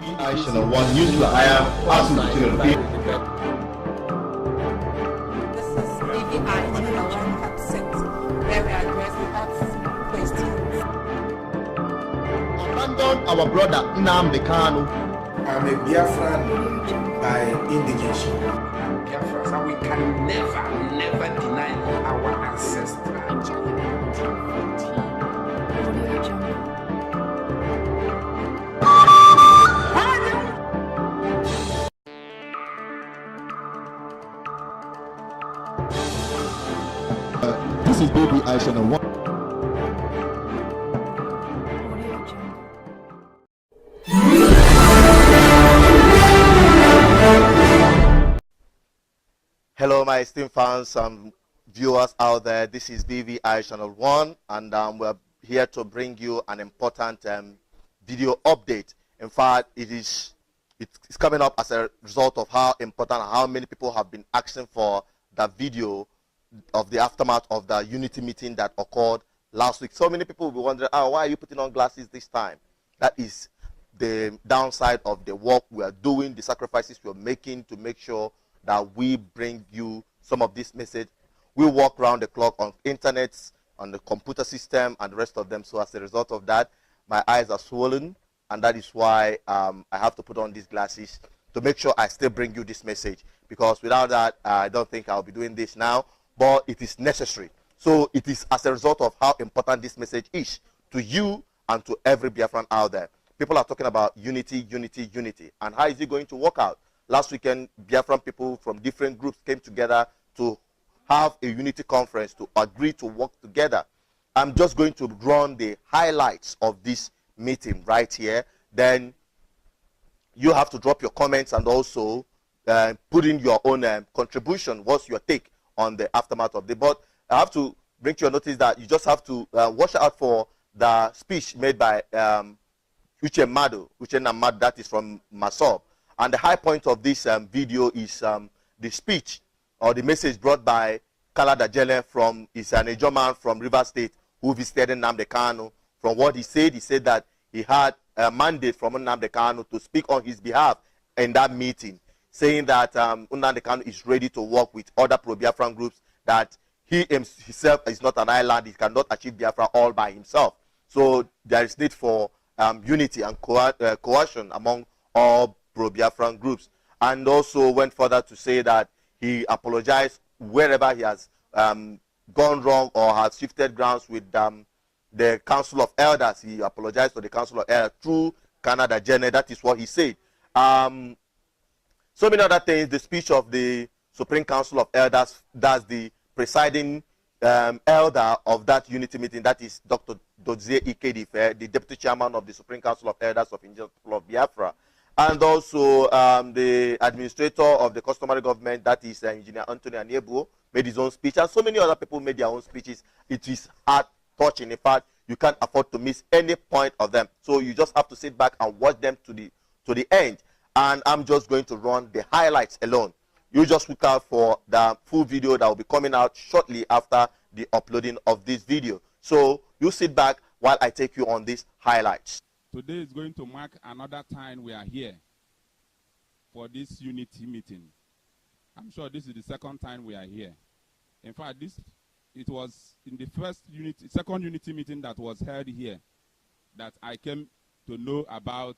I Channel 1 News I am asking to repeat. This is BVI Channel 126, where we address questions. Abandon our brother Nnamdi Kanu. I'm a Biafran by indigenation. Biafra, so we can never deny our ancestors. This is BVI Channel 1. Hello, my esteemed fans and viewers out there. This is BVI Channel 1, and we're here to bring you an important video update. In fact, it's coming up as a result of how important and how many people have been asking for the video of the aftermath of the unity meeting that occurred last week. So many people will be wondering, why are you putting on glasses this time? That is the downside of the work we are doing, the sacrifices we are making to make sure that we bring you some of this message. We work around the clock on internet, on the computer system, and the rest of them. So as a result of that, my eyes are swollen, and that is why I have to put on these glasses to make sure I still bring you this message. Because without that, I don't think I'll be doing this now, but it is necessary. So it is as a result of how important this message is to you and to every Biafran out there. People are talking about unity, unity, unity. And how is it going to work out? Last weekend, Biafran people from different groups came together to have a unity conference to agree to work together. I'm just going to run the highlights of this meeting right here. Then you have to drop your comments and also put in your own contribution. What's your take on the aftermath of the? But I have to bring to your notice that you just have to watch out for the speech made by Nnamdi, that is from Masob. And the high point of this video is the speech or the message brought by Kalada Jele from a Niger man from River State who visited Nnamdi Kanu. From what he said that he had a mandate from Nnamdi Kanu to speak on his behalf in that meeting, saying that Nnamdi Kanu is ready to work with other pro-Biafran groups, that he himself is not an island, he cannot achieve Biafra all by himself. So there is need for unity and coercion among all pro-Biafran groups. And also went further to say that he apologized wherever he has gone wrong or has shifted grounds with the Council of Elders. He apologized to the Council of Elders through Canada Jenner. That is what he said. So many other things. The speech of the Supreme Council of Elders, that's the presiding elder of that unity meeting, that is Dr. Dozie Ikedife, the deputy chairman of the Supreme Council of Elders of Indigenous People of Biafra. And also the administrator of the customary government, that is Engineer Anthony Aniebu, made his own speech. And so many other people made their own speeches. It is heart-touching. In fact, you can't afford to miss any point of them. So you just have to sit back and watch them to the end. And I'm just going to run the highlights alone. You just look out for the full video that will be coming out shortly after the uploading of this video. So you sit back while I take you on these highlights. Today is going to mark another time we are here for this unity meeting. I'm sure this is the second time we are here. In fact, it was in the second unity meeting that was held here that I came to know about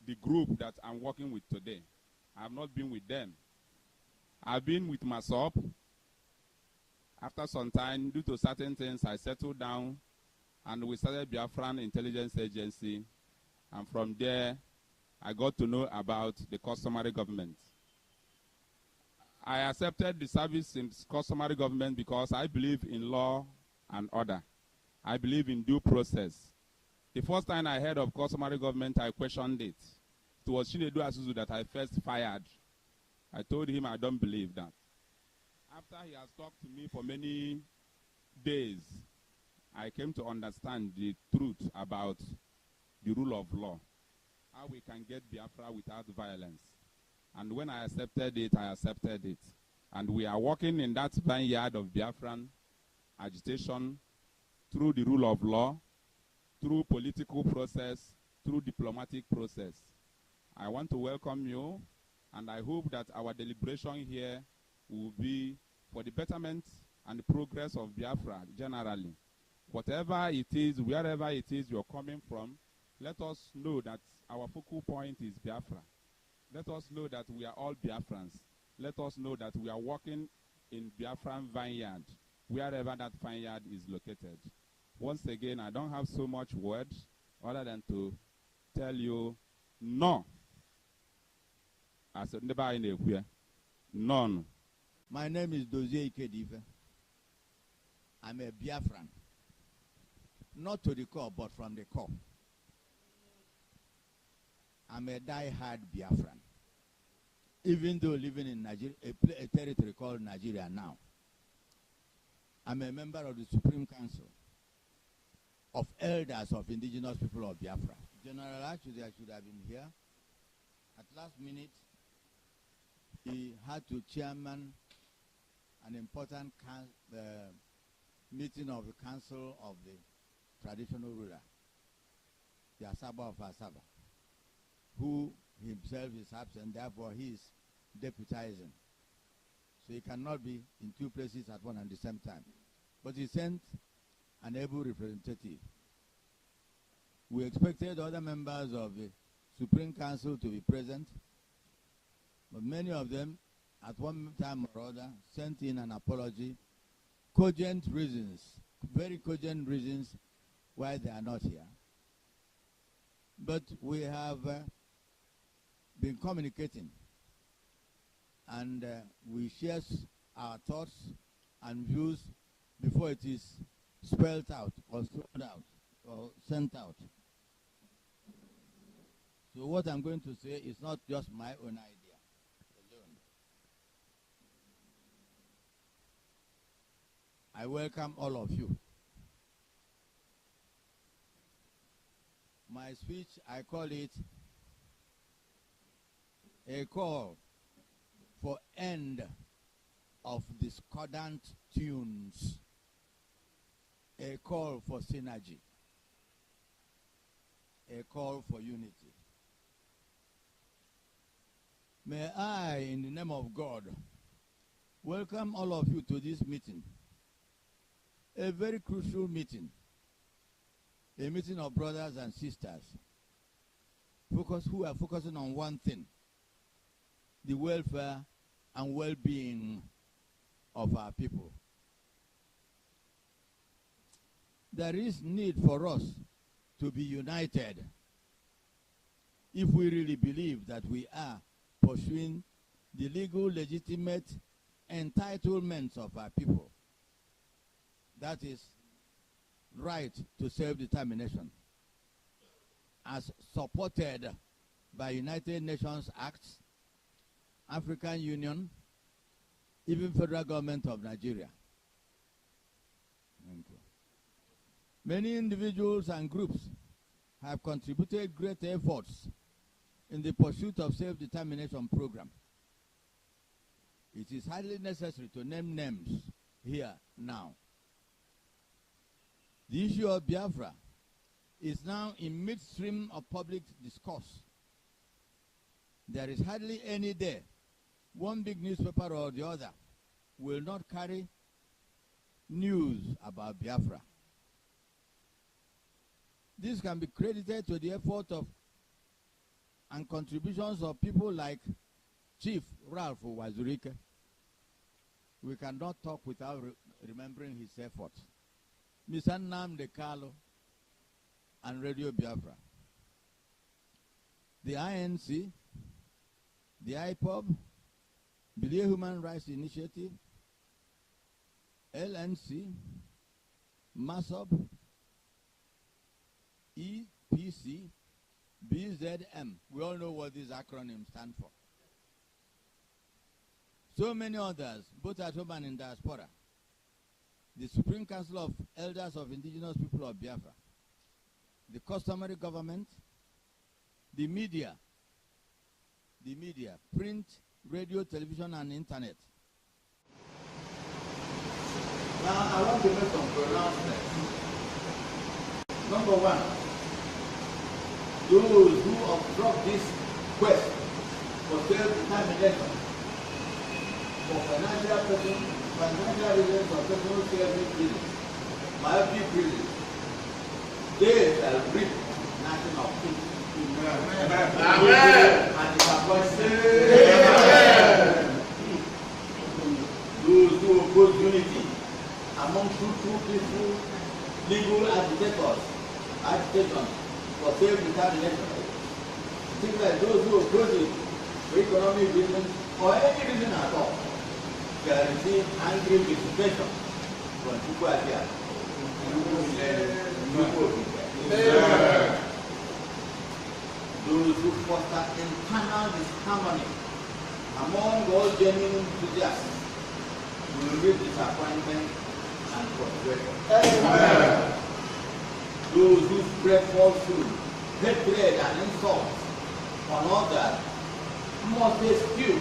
the group that I'm working with today. I have not been with them. I've been with myself. After some time, due to certain things, I settled down and we started Biafran Intelligence Agency. And from there, I got to know about the customary government. I accepted the service in customary government because I believe in law and order. I believe in due process. The first time I heard of customary government, I questioned it. It was Chinedu Asuzu that I first fired. I told him I don't believe that. After he has talked to me for many days, I came to understand the truth about the rule of law, how we can get Biafra without violence. And when I accepted it, I accepted it. And we are working in that vineyard of Biafran agitation through the rule of law, through political process, through diplomatic process. I want to welcome you, and I hope that our deliberation here will be for the betterment and the progress of Biafra generally. Whatever it is, wherever it is you're coming from, let us know that our focal point is Biafra. Let us know that we are all Biafrans. Let us know that we are working in Biafran vineyard, wherever that vineyard is located. Once again, I don't have so much words other than to tell you no. As none. My name is Dozie Ikedive. I'm a Biafran. Not to the core, but from the core. I'm a die-hard Biafran. Even though living in Nigeria, a territory called Nigeria now. I'm a member of the Supreme Council of Elders of Indigenous People of Biafra. General, actually, I should have been here. At last minute, he had to chairman an important meeting of the Council of the Traditional Ruler, the Asaba of Asaba, who himself is absent, therefore he is deputizing. So he cannot be in two places at one and the same time. But he sent an able representative. We expected other members of the Supreme Council to be present, but many of them, at one time or other, sent in an apology, cogent reasons, very cogent reasons why they are not here. But we have been communicating, and we share our thoughts and views before it is spelled out or thrown out or sent out. So what I'm going to say is not just my own idea alone. I welcome all of you. My speech, I call it a call for end of discordant tunes, a call for synergy, a call for unity. May I, in the name of God, welcome all of you to this meeting, a very crucial meeting, a meeting of brothers and sisters who are focusing on one thing: the welfare and well-being of our people. There is need for us to be united if we really believe that we are pursuing the legal, legitimate entitlements of our people. That is, right to self-determination, as supported by United Nations Acts, African Union, even federal government of Nigeria. Thank you. Many individuals and groups have contributed great efforts in the pursuit of self-determination program. It is highly necessary to name names here now. The issue of Biafra is now in midstream of public discourse. There is hardly any day one big newspaper or the other will not carry news about Biafra. This can be credited to the effort of and contributions of people like Chief Ralph Wazurike. We cannot talk without remembering his efforts. Mr. Nnamdi and Radio Biafra. The INC, the IPOB, Bilia Human Rights Initiative, LNC, MASOB, EPC, BZM. We all know what these acronyms stand for. So many others, both at home and in diaspora. The Supreme Council of Elders of Indigenous People of Biafra, the customary government, the media, print, radio, television, and internet. Now, I want to make some pronouncements. Number one, those who obstruct this quest for self-determination, for financial reasons or personal selfish reasons, myopic reasons, they shall reap national peace. Amen. And disappointment. Those who oppose unity among two peaceful legal agitators for self-determination, things like those who oppose it for economic reasons or any reason at all, shall receive angry visitation from people at here. Those who foster internal disharmony among all genuine enthusiasts will reap disappointment and frustration. Those who spread falsehood, hatred, and insults on others must eschew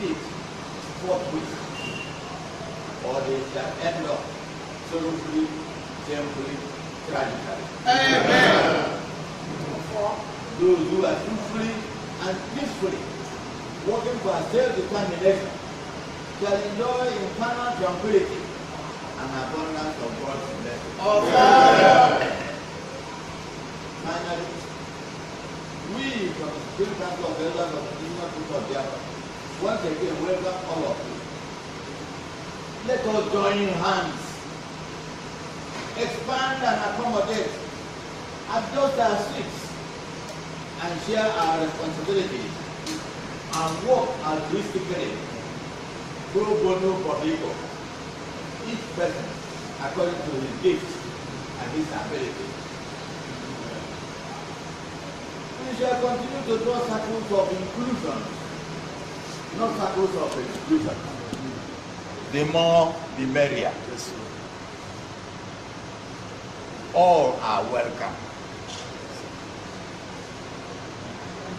it forthwith, or they shall end up sorrowfully, shamefully, tragically. Amen. Those who are truthfully and peacefully working for self-determination shall enjoy internal tranquility and abundance of God's blessing. Finally, we from the Spirit Council of Elders of the Kingdom of Biafra once again welcome all of you. Let us join hands, expand and accommodate, adjust our seats, and share our responsibilities, and work altruistically, pro bono publico, each person according to his gift and his ability. We shall continue to draw circles of inclusion, not circles of exclusion. The more, the merrier. All are welcome.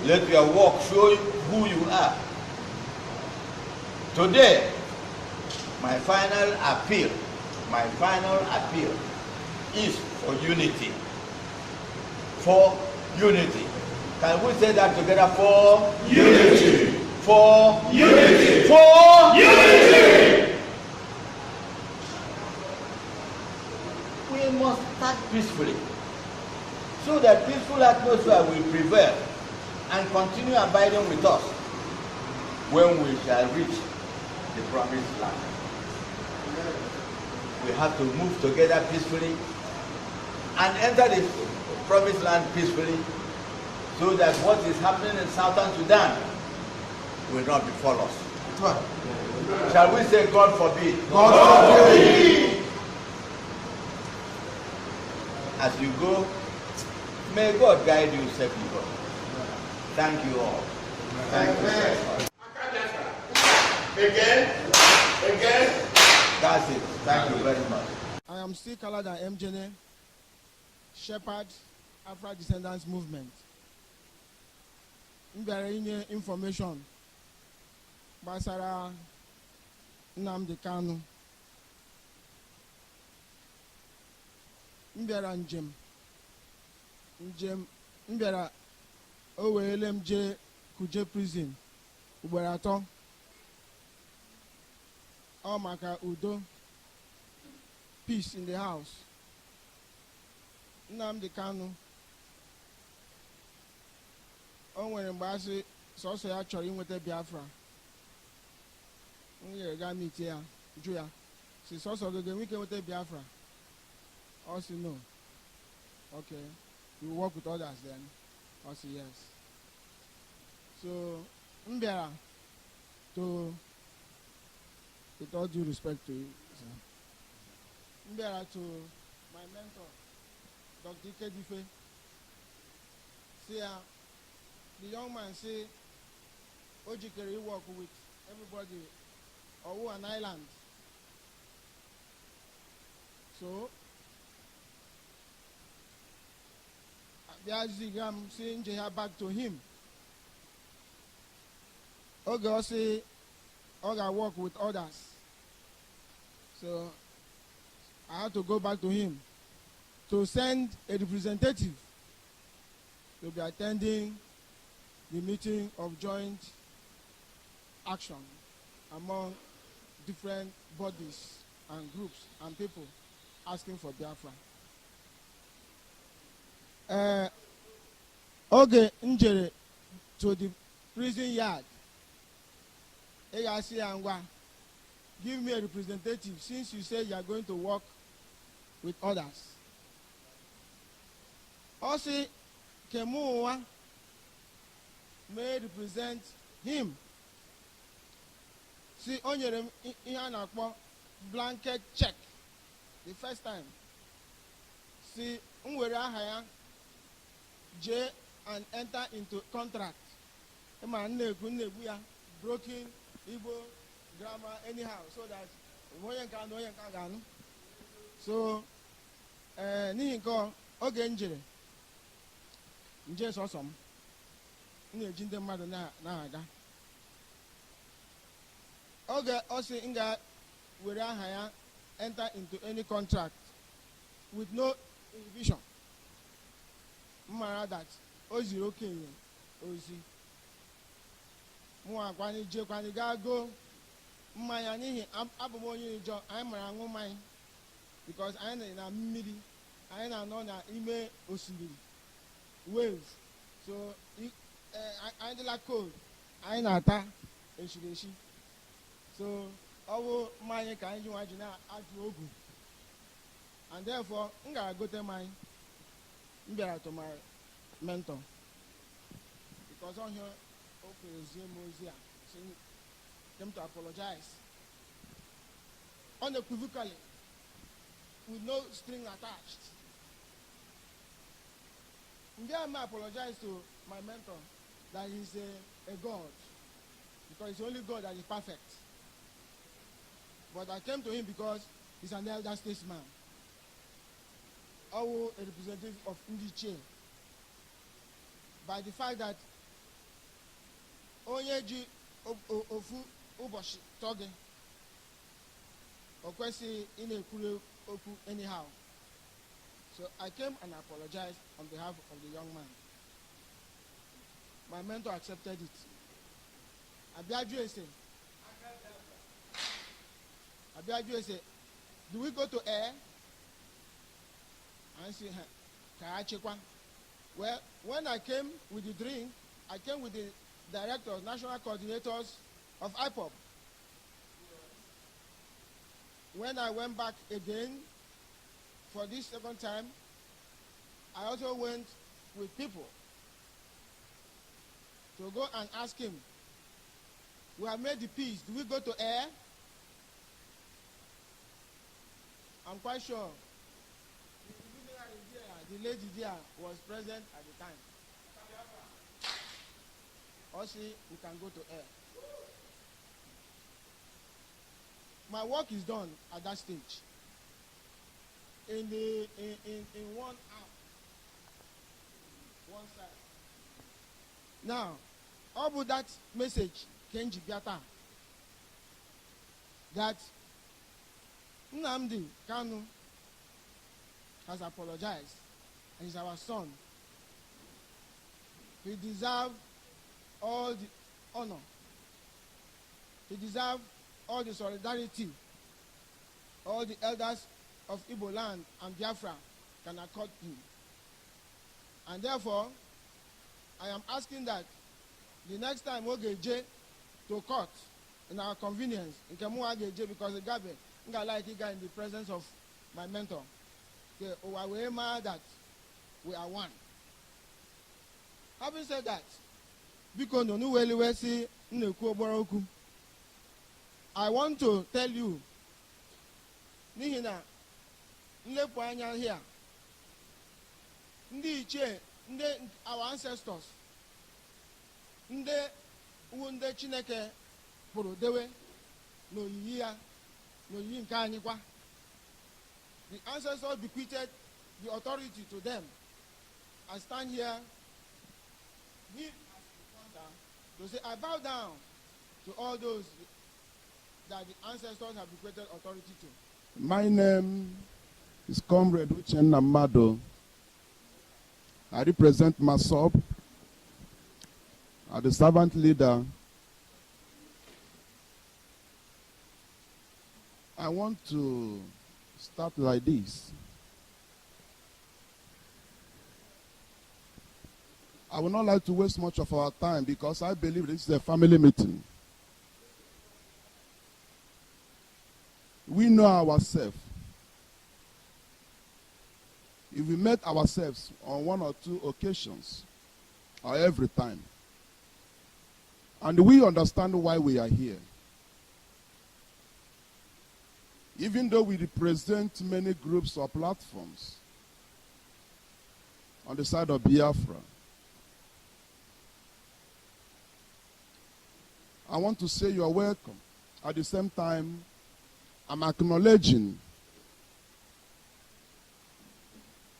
Let your work show who you are. Today, my final appeal is for unity. For unity. Can we say that together? For unity. For unity. For unity. We must start peacefully, so that peaceful atmosphere will prevail and continue abiding with us when we shall reach the promised land. We have to move together peacefully and enter the promised land peacefully, so that what is happening in Southern Sudan will not befall us. Shall we say God forbid? God forbid! As you go, may God guide you safely. Thank you all. Thank you. Again. That's it. Thank you very much. I am still colored than MJN, Shepherd Afro Descendants Movement. Mbere information gbasara Nnamdi Kanu. Mbịara njem mbịara o weele m jee Kuje prison ugboro 3 ọ maka udo, peace in the house. Nnamdi Kanu o nwere mgbe asị sọsọ ya chọrọ inweta Biafra. M nyere ga meet ya jụ ya si sọsọ gị ga-enwe ike nweta Biafra. I say no. Okay. You work with others then? I say yes. So, Mbiara, with all due respect to you, Mbiara to my mentor, Dr. Kedife. See, the young man say, Ojikere work with everybody, or an island. So, I'm saying back to him. Oga say, Oga work with others. So I had to go back to him to send a representative will be attending the meeting of joint action among different bodies and groups and people asking for Biafra. Oge njere to the prison yard. Egasi Angwa, give me a representative since you say you are going to work with others. Also, Kemuwa may represent him. See, onye ihe blanket check the first time. See, unwere aha ya J and enter into contract. Ema nneku ya broken Igbo grammar anyhow, so that onye nka ga-anụ. So, n'ihi nke oge njere nje sọsọ m na-eji ndị mmadụ na-aga. Oge ọ sị m ga were aha ya enter into any contract with no inhibition. Mmara that o ziri okenye ozi. Mụ akwani jekwani ga go mmanya n'ihi abụ m onye njọ, anyị mara aṅụ mmanya because anyị na mmiri, anyị na-anọ n'ime osimiri waves, so anyị dịla cold, anyị na-ata eshiri. So ọ bụ mmanya ka anyị ji nwa ji na-ajụ ogu, and therefore m ga-agote mmanya. M bịara to my mentor because ọ hịa o kwerezie m ozi a came to apologize unequivocally with no string attached. I apologize to my mentor that he's a God, because it's only God that is perfect. But I came to him because he's an elder statesman, or a representative of Ndiche. By the fact that Onyeji Ofu Uboshi Toge Okwesi in a Kuru Oku anyhow. So I came and apologized on behalf of the young man. My mentor accepted it. Abiaju said, do we go to air? I said, well, when I came with the drink, I came with the directors, national coordinators of IPOB. When I went back again for this second time, I also went with people to go and ask him, we have made the peace, do we go to air? I'm quite sure the lady there was present at the time. Also, we can go to air. My work is done at that stage. In 1 hour, one side. Now, how about that message, Kenji Biata, that Nnamdi Kanu has apologized and is our son. He deserves all the honor. He deserves all the solidarity all the elders of Igbo land and Biafra can accord him. And therefore, I am asking that the next time we go to court in our convenience, in because the Gabe, in the presence of my mentor, that we are one. Having said that, because I want to tell you, Nihina, Nlepoanya here, our ancestors, Wunde Chineke Porodewe, no Yia, no Yinkanikwa. The ancestors bequeathed the authority to them. I stand here to say, I bow down to all those that the ancestors have bequeathed authority to. My name is Comrade Nnamdi. I represent myself as the servant leader. I want to start like this. I would not like to waste much of our time because I believe this is a family meeting. We know ourselves. If we met ourselves on one or two occasions, or every time, and we understand why we are here, even though we represent many groups or platforms on the side of Biafra, I want to say you are welcome. At the same time, I'm acknowledging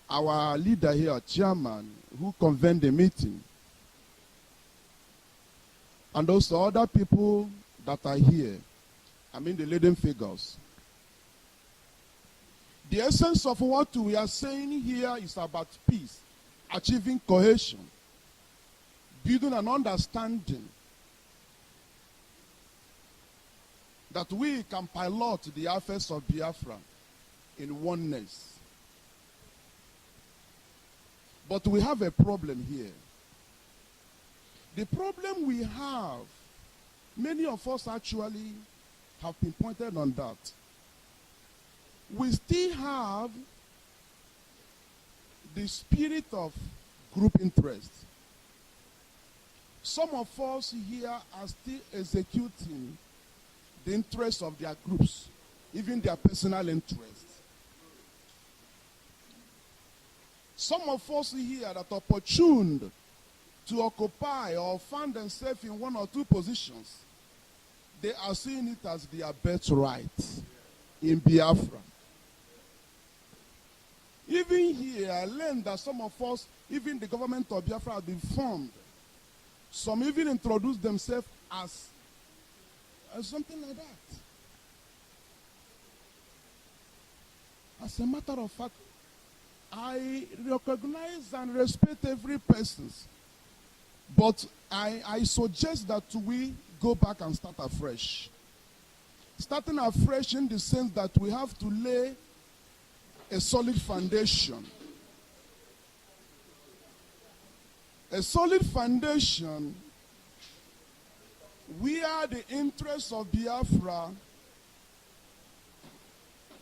our leader here, chairman, who convened the meeting, and also other people that are here, I mean the leading figures. The essence of what we are saying here is about peace, achieving cohesion, building an understanding that we can pilot the affairs of Biafra in oneness. But we have a problem here. The problem we have, many of us actually have pinpointed on that. We still have the spirit of group interest. Some of us here are still executing the interests of their groups, even their personal interests. Some of us here that are opportuned to occupy or find themselves in one or two positions, they are seeing it as their birthright in Biafra. Even here, I learned that some of us, even the government of Biafra has been formed. Some even introduce themselves as something like that. As a matter of fact, I recognize and respect every person. But I suggest that we go back and start afresh. Starting afresh in the sense that we have to lay a solid foundation. A solid foundation where the interests of Biafra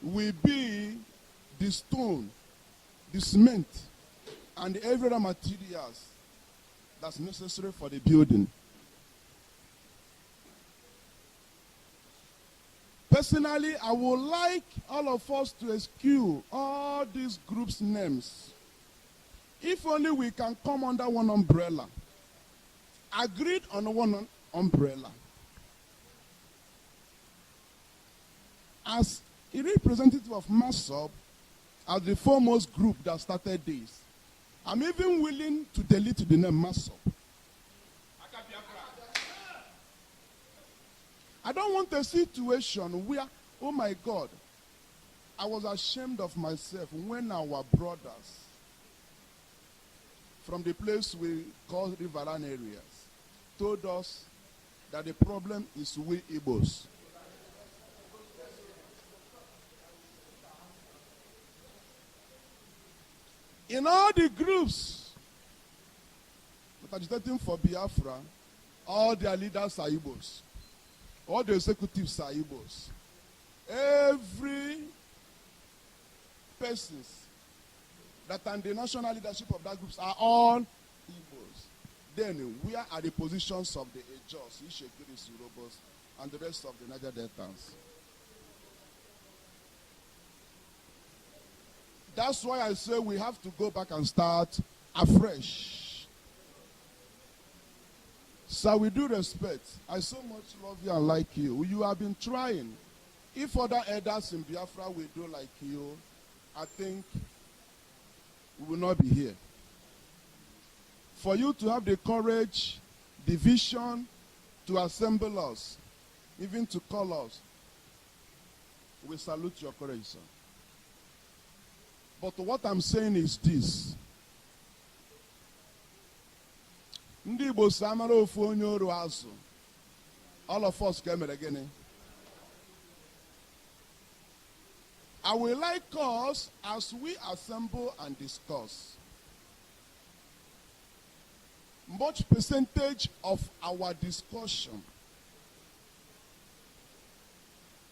will be the stone, the cement, and every other materials that's necessary for the building. Personally, I would like all of us to eschew all these groups' names. If only we can come under one umbrella. Agreed on one umbrella. As a representative of MASOB, as the foremost group that started this, I'm even willing to delete the name MASOB. I don't want a situation where, oh my God, I was ashamed of myself when our brothers from the place we call Riverine areas told us that the problem is we Igbos. In all the groups that are agitating for Biafra, all their leaders are Igbos. All the executives are Igbos. Every persons that are in the national leadership of that groups are all Igbos. Then, where are the positions of the Ejos, Ishekiris, Urobos, and the rest of the Niger Deltans? That's why I say we have to go back and start afresh. So with due respect, I so much love you and like you. You have been trying. If other elders in Biafra will do like you, I think we will not be here. For you to have the courage, the vision to assemble us, even to call us, we salute your courage, sir. But what I'm saying is this. Ndi Igbo samara ofu onye oru azụ. All of us came again. I will like us as we assemble and discuss. Much percentage of our discussion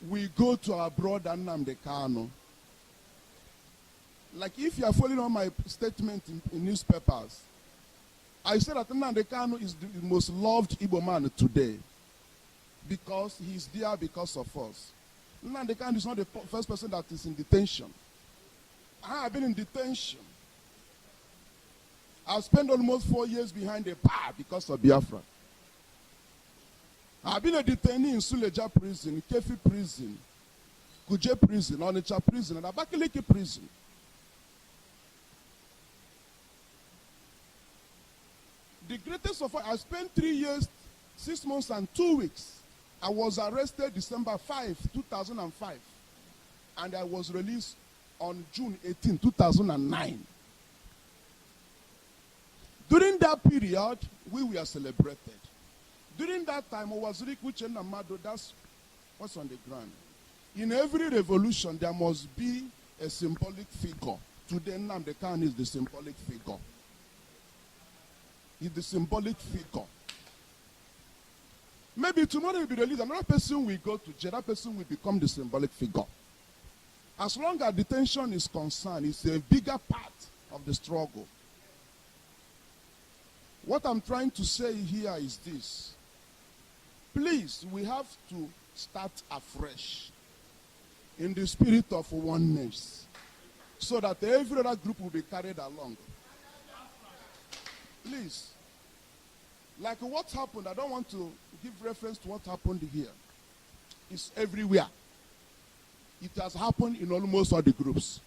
we go to our brother Nnamdi Kanu. Like if you are following on my statement in newspapers, I said that Nnamdi Kanu is the most loved Igbo man today because he is there because of us. Nnamdi Kanu is not the first person that is in detention. I have been in detention. I've spent almost 4 years behind a bar because of Biafra. I've been a detainee in Suleja prison, Kefi prison, Kuje prison, Onitsha prison, and Abakaliki prison. The greatest of all, I spent 3 years, 6 months, and 2 weeks. I was arrested December 5, 2005, and I was released on June 18, 2009. During that period, we were celebrated. During that time, that's what's on the ground. In every revolution, there must be a symbolic figure. Today, Nnamdi Kanu is the symbolic figure. He's the symbolic figure. Maybe tomorrow will be released, another person will go to jail, that person will become the symbolic figure. As long as detention is concerned, it's a bigger part of the struggle. What I'm trying to say here is this. Please, we have to start afresh in the spirit of oneness so that every other group will be carried along. Please. Like what happened, I don't want to give reference to what happened here. It's everywhere. It has happened in almost all the groups.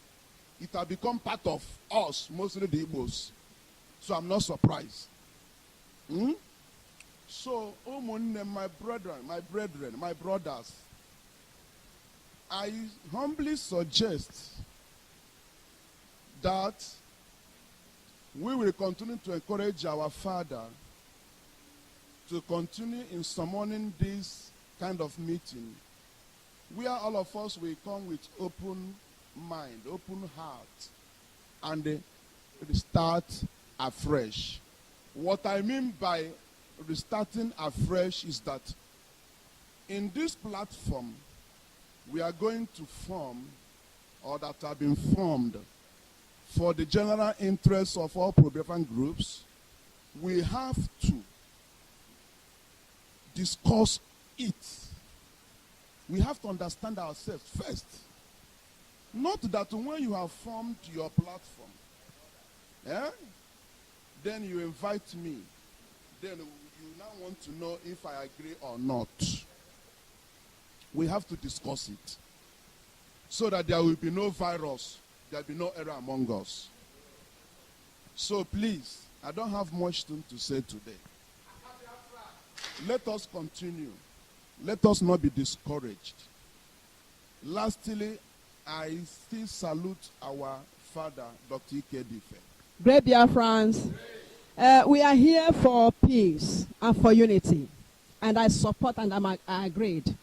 It has become part of us, mostly the Igbos. So I'm not surprised. So, my brethren, my brothers, I humbly suggest that we will continue to encourage our father to continue in summoning this kind of meeting where all of us will come with open mind, open heart, and start afresh. What I mean by restarting afresh is that in this platform, we are going to form, or that have been formed, for the general interest of all pro-Biafran groups. We have to discuss it. We have to understand ourselves first. Not that when you have formed your platform, then you invite me. Then you now want to know if I agree or not. We have to discuss it so that there will be no virus, there will be no error among us. So please, I don't have much to say today. Let us continue. Let us not be discouraged. Lastly, I still salute our father, Dr. Ikedife. Great Biafrans, we are here for peace and for unity, and I support and I agreed.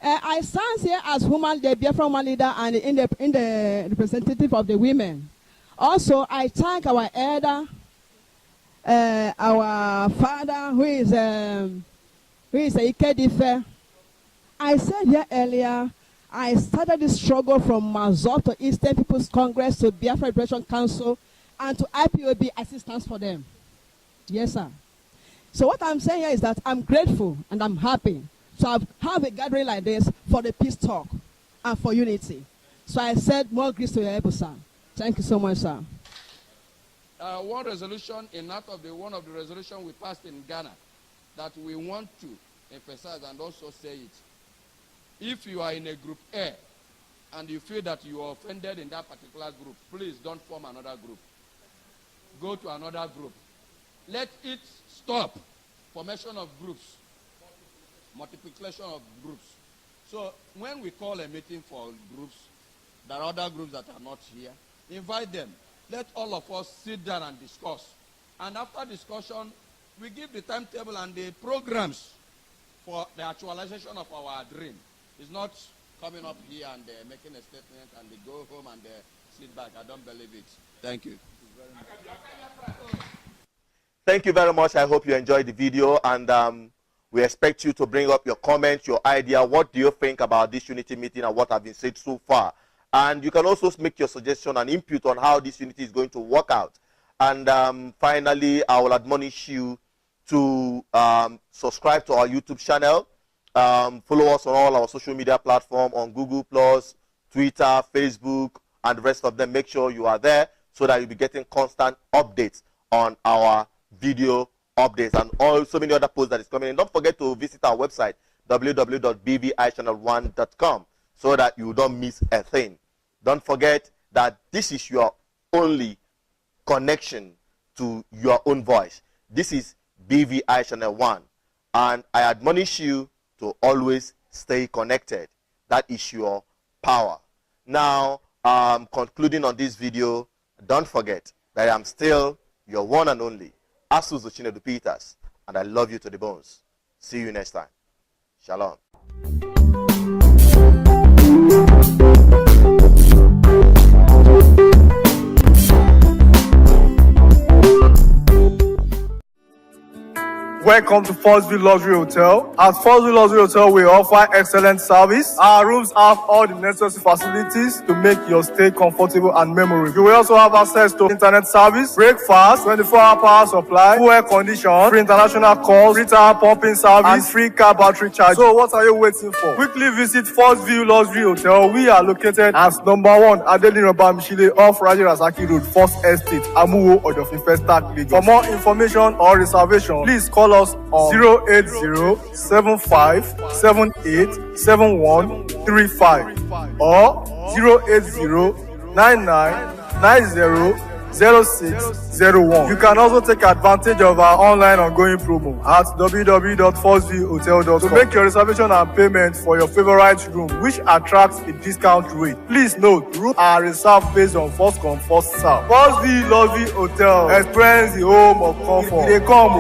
I stand here as the Biafran woman leader and in the representative of the women. Also, I thank our elder, our father, who is Ikedife. I said here earlier, I started this struggle from Mazop to Eastern People's Congress to Biafra Liberation Council and to IPOB assistance for them. Yes, sir. So what I'm saying here is that I'm grateful and I'm happy to have a gathering like this for the peace talk and for unity. So I said more grace to your help, sir. Thank you so much, sir. One resolution in one of the resolutions we passed in Ghana that we want to emphasize and also say it. If you are in a group A and you feel that you are offended in that particular group, please don't form another group. Go to another group. Let it stop formation of groups, multiplication of groups. So when we call a meeting for groups, there are other groups that are not here, invite them. Let all of us sit down and discuss And after discussion, we give the timetable and the programs for the actualization of our dream. It's not coming up here and making a statement and they go home and sit back. I don't believe it. Thank you. Thank you very much. I hope you enjoyed the video, and we expect you to bring up your comments, your idea. What do you think about this unity meeting and what have been said so far? And you can also make your suggestion and input on how this unity is going to work out. And finally, I will admonish you to subscribe to our YouTube channel. Follow us on all our social media platforms on Google+, Twitter, Facebook, and the rest of them. Make sure you are there so that you'll be getting constant updates on our video updates and so many other posts that is coming in. Don't forget to visit our website, www.bvichannel1.com, so that you don't miss a thing. Don't forget that this is your only connection to your own voice. This is BVI Channel 1, and I admonish you to always stay connected. That is your power. Now, concluding on this video, don't forget that I am still your one and only Asuzu Chinedu Peters, and I love you to the bones. See you next time. Shalom. Welcome to Forstview Luxury Hotel. At Forstview Luxury Hotel, we offer excellent service. Our rooms have all the necessary facilities to make your stay comfortable and memorable. You will also have access to internet service, breakfast, 24-hour power supply, full air condition, free international calls, free tire pumping service, and free car battery charge. So what are you waiting for? Quickly visit Forstview Luxury Hotel. We are located at #1 Adeline Mishile off Raji Rasaki Road, First Estate, Amuwo, Odofin First Lagos. For more information or reservation, please call us on 08075787135 or 08099900601. You can also take advantage of our online ongoing promo at www.forceviewhotel.com to make your reservation and payment for your favorite room, which attracts a discount rate. Please note, rooms are reserved based on first come, first serve. Forstview Luxury Hotel. Experience the home of comfort. They come.